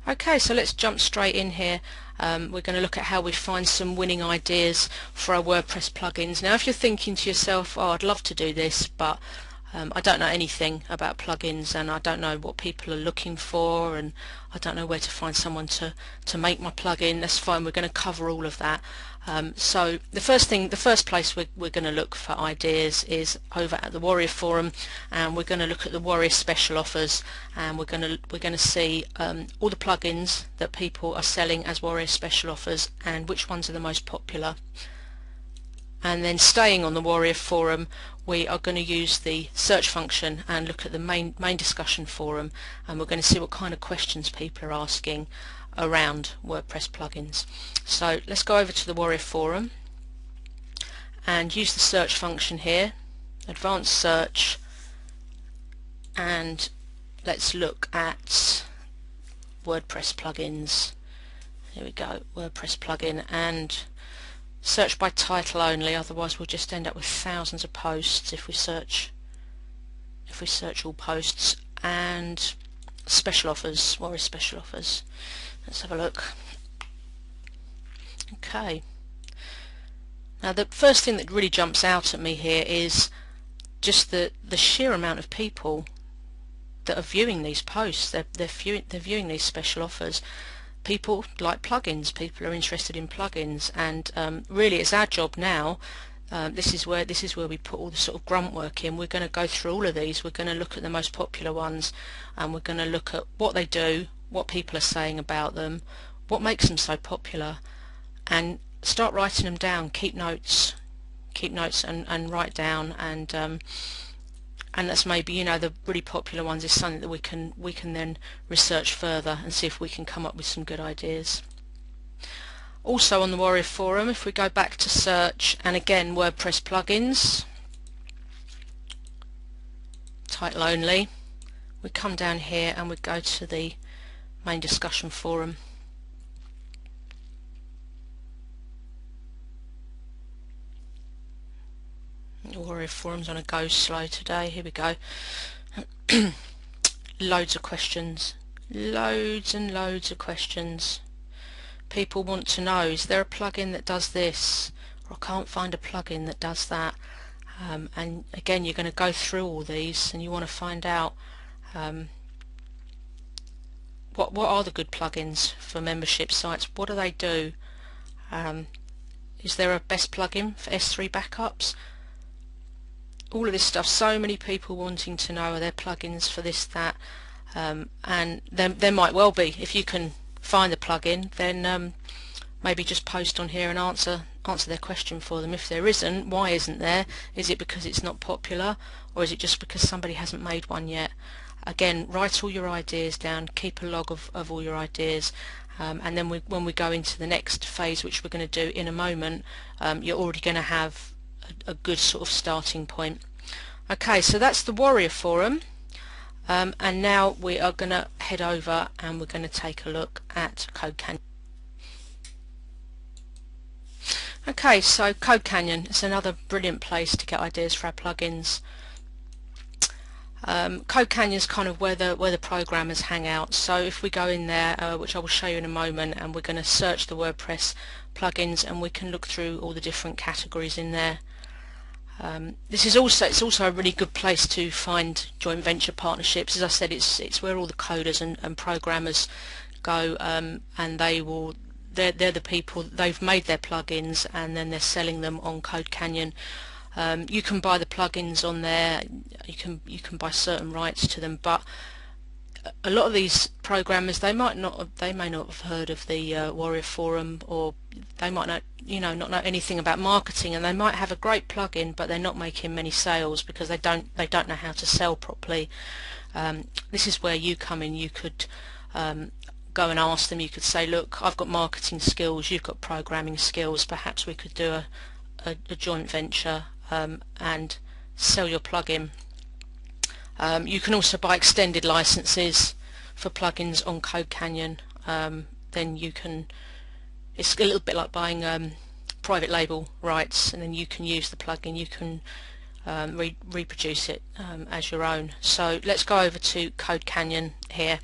Okay, so let's jump straight in here. We're going to look at how we find some winning ideas for our WordPress plugins. Now if you're thinking to yourself, oh, I'd love to do this, but I don't know anything about plugins and I don't know what people are looking for and I don't know where to find someone to make my plugin, that's fine, we're going to cover all of that. So the first place we're going to look for ideas is over at the Warrior Forum, and we're going to look at the Warrior special offers, and we're going to see all the plugins that people are selling as Warrior special offers and which ones are the most popular. And then staying on the Warrior Forum, we are going to use the search function and look at the main discussion forum, and we're going to see what kind of questions people are asking around WordPress plugins. So let's go over to the Warrior Forum and use the search function here, advanced search, and let's look at WordPress plugins. Here we go, WordPress plugin, and search by title only, otherwise we'll just end up with thousands of posts if we search all posts. And special offers, Warrior special offers. Let's have a look. Okay. Now the first thing that really jumps out at me here is just the sheer amount of people that are viewing these posts. They're viewing these special offers. People like plugins, people are interested in plugins, and really it's our job now. This is where we put all the sort of grunt work in. We're going to go through all of these, we're going to look at the most popular ones, and we're going to look at what they do, what people are saying about them, what makes them so popular, and start writing them down. Keep notes and write down, and that's maybe, you know, the really popular ones is something that we can then research further and see if we can come up with some good ideas. Also on the Warrior Forum, if we go back to search, and again WordPress plugins, title only, we come down here and we go to the main discussion forum. The Warrior Forum's on a go slow today. Here we go. Loads of questions, loads and loads of questions. People want to know, is there a plugin that does this, or I can't find a plugin that does that. And again, you're going to go through all these and you want to find out what are the good plugins for membership sites, what do they do, is there a best plugin for S3 backups, all of this stuff. So many people wanting to know, are there plugins for this, that, and there might well be. If you can find the plugin, then maybe just post on here and answer their question for them. If there isn't, why isn't there? Is it because it's not popular, or is it just because somebody hasn't made one yet? Again, write all your ideas down, keep a log of all your ideas, and then when we go into the next phase, which we're going to do in a moment, you're already going to have a good sort of starting point. Okay, so that's the Warrior Forum, and now we are going to head over and we're going to take a look at Code Canyon. Okay, so Code Canyon is another brilliant place to get ideas for our plugins. Code Canyon is kind of where the programmers hang out. So if we go in there, which I will show you in a moment, and we're going to search the WordPress plugins, and we can look through all the different categories in there. It's also a really good place to find joint venture partnerships. As I said, it's where all the coders and programmers go, and they're the people, they've made their plugins and then they're selling them on Code Canyon. You can buy the plugins on there, you can buy certain rights to them, but a lot of these programmers, they may not have heard of the Warrior Forum, or they might not know anything about marketing, and they might have a great plugin but they're not making many sales because they don't know how to sell properly. This is where you come in. You could go and ask them. You could say, look, I've got marketing skills, you've got programming skills, perhaps we could do a joint venture and sell your plugin. You can also buy extended licenses for plugins on Code Canyon. Then you can, it's a little bit like buying private label rights, and then you can use the plugin, you can reproduce it as your own. So let's go over to Code Canyon here,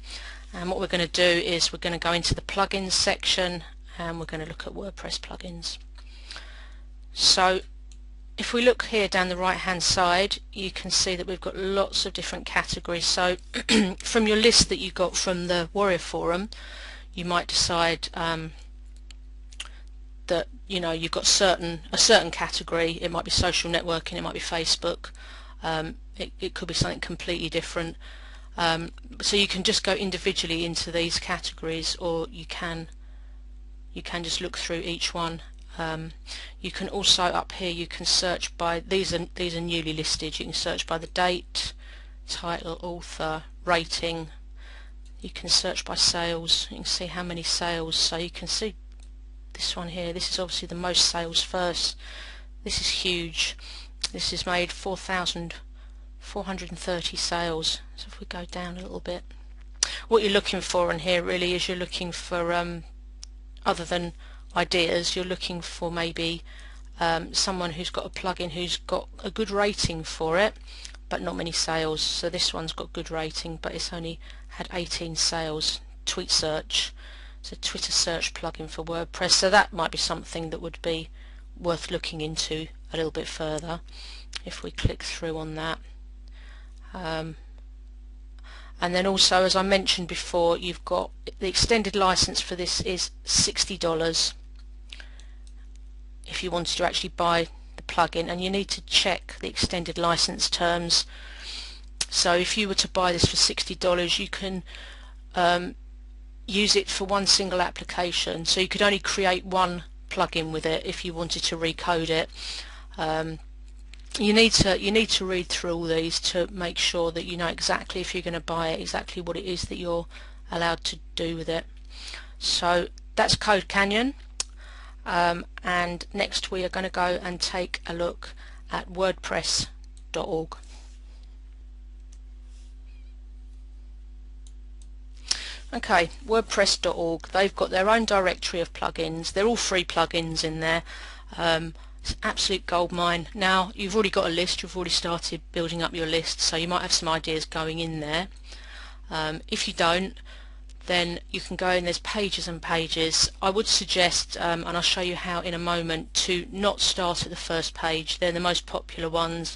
And what we're going to do is we're going to go into the plugins section and we're going to look at WordPress plugins. So if we look here down the right hand side, you can see that we've got lots of different categories. So from your list that you got from the Warrior Forum, you might decide that you've got a certain category. It might be social networking, it might be Facebook, it could be something completely different. So you can just go individually into these categories, or you can just look through each one. You can also, up here, you can search by, these are newly listed. You can search by the date, title, author, rating. You can search by sales. You can see how many sales. So you can see this one here. This is obviously the most sales first. This is huge. This has made 4,430 sales. So if we go down a little bit, what you're looking for in here really is you're looking for other than ideas, you're looking for maybe someone who's got a plugin who's got a good rating for it but not many sales. So this one's got good rating but it's only had 18 sales. Tweet search, it's a Twitter search plugin for WordPress, so that might be something that would be worth looking into a little bit further if we click through on that. And then also, as I mentioned before, you've got the extended license for this is $60 if you wanted to actually buy the plugin, and you need to check the extended license terms. So if you were to buy this for $60, you can use it for one single application, so you could only create one plugin with it if you wanted to recode it. You need to read through all these to make sure that you know exactly, if you're going to buy it, exactly what it is that you're allowed to do with it. So that's Code Canyon, and next we are going to go and take a look at WordPress.org. Okay, WordPress.org, they've got their own directory of plugins. They're all free plugins in there. It's an absolute goldmine. Now you've already got a list, you've already started building up your list, so you might have some ideas going in there. If you don't, then you can go in, there's pages and pages. I would suggest, and I'll show you how in a moment, to not start at the first page. They're the most popular ones.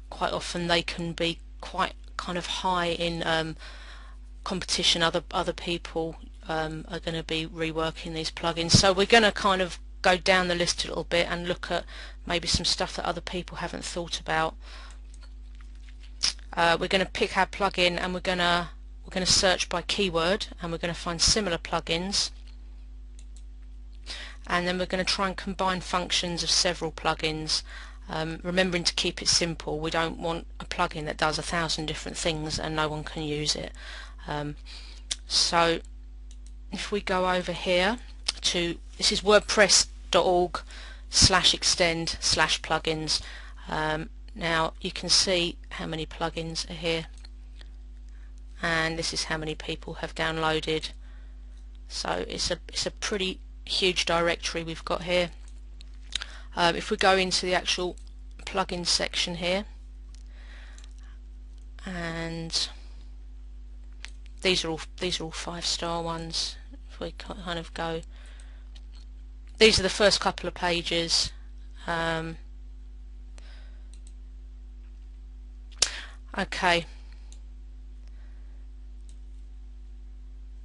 Quite often they can be quite kind of high in competition. Other people are going to be reworking these plugins, so we're going to kind of go down the list a little bit and look at maybe some stuff that other people haven't thought about. We're going to pick our plugin and we're going to search by keyword, and we're going to find similar plugins, and then we're going to try and combine functions of several plugins, remembering to keep it simple. We don't want a plugin that does 1,000 different things and no one can use it. So if we go over here to, this is WordPress.org/extend/plugins. Now you can see how many plugins are here, and this is how many people have downloaded. So it's a pretty huge directory we've got here. If we go into the actual plugin section here, and these are all 5-star ones. If we kind of go, these are the first couple of pages. Okay,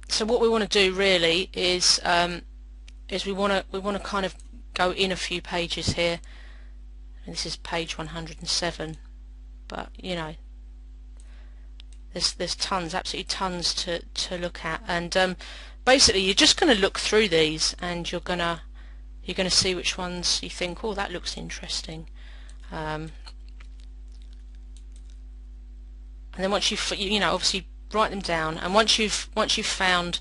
so what we want to do really is we want to kind of go in a few pages here. And this is page 107, but you know, there's tons, absolutely tons to look at, and basically you're just going to look through these, and you're going to see which ones you think, oh, that looks interesting. And then once you know, obviously write them down, and once you've found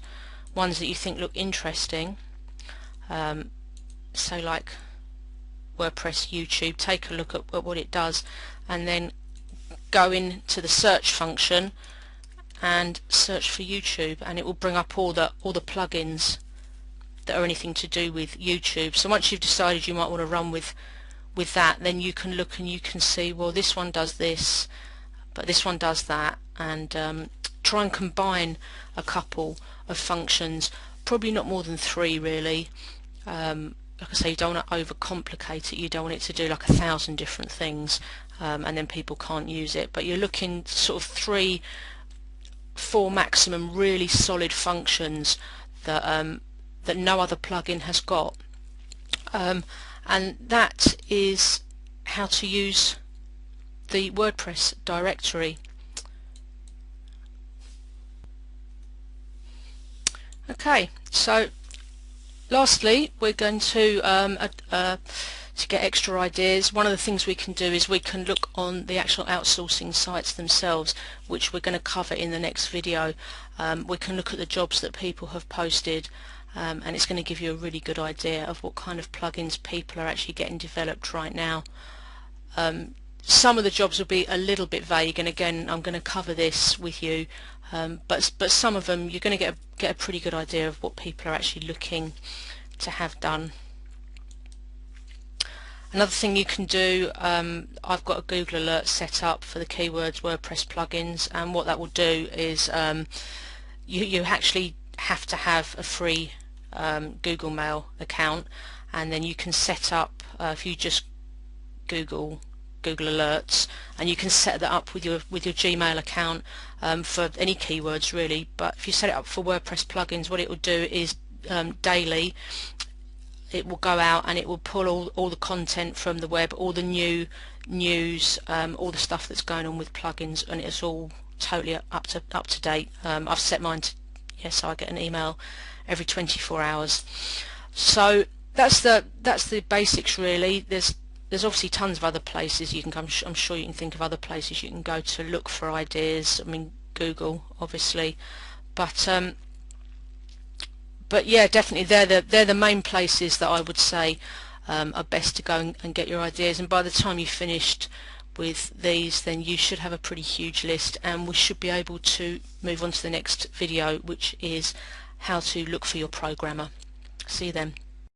ones that you think look interesting, so like WordPress YouTube, take a look at what it does, and then go into the search function and search for YouTube, and it will bring up all the plugins that are anything to do with YouTube. So once you've decided you might want to run with that, then you can look and you can see, well, this one does this, but this one does that, and try and combine a couple of functions, probably not more than 3 really. Like I say, you don't want to overcomplicate it, you don't want it to do like 1,000 different things and then people can't use it, but you're looking sort of 3, 4 maximum really solid functions that that no other plugin has got, and that is how to use the WordPress directory. Okay, so lastly we're going to get extra ideas. One of the things we can do is we can look on the actual outsourcing sites themselves, which we're going to cover in the next video. We can look at the jobs that people have posted, and it's going to give you a really good idea of what kind of plugins people are actually getting developed right now. Some of the jobs will be a little bit vague, and again I'm going to cover this with you, but some of them you're going to get a pretty good idea of what people are actually looking to have done. Another thing you can do, I've got a Google alert set up for the keywords WordPress plugins, and what that will do is you actually have to have a free Google Mail account, and then you can set up, if you just Google Alerts, and you can set that up with your Gmail account for any keywords really. But if you set it up for WordPress plugins, what it will do is daily it will go out and it will pull all the content from the web, all the new news, all the stuff that's going on with plugins, and it's all totally up to date. I've set mine to yes, I get an email every 24 hours. So that's the basics really. There's obviously tons of other places you can come. I'm sure you can think of other places you can go to look for ideas. I mean, Google obviously, but yeah, definitely they're the main places that I would say are best to go and get your ideas. And by the time you've finished with these, then you should have a pretty huge list, and we should be able to move on to the next video, which is how to look for your programmer. See you then.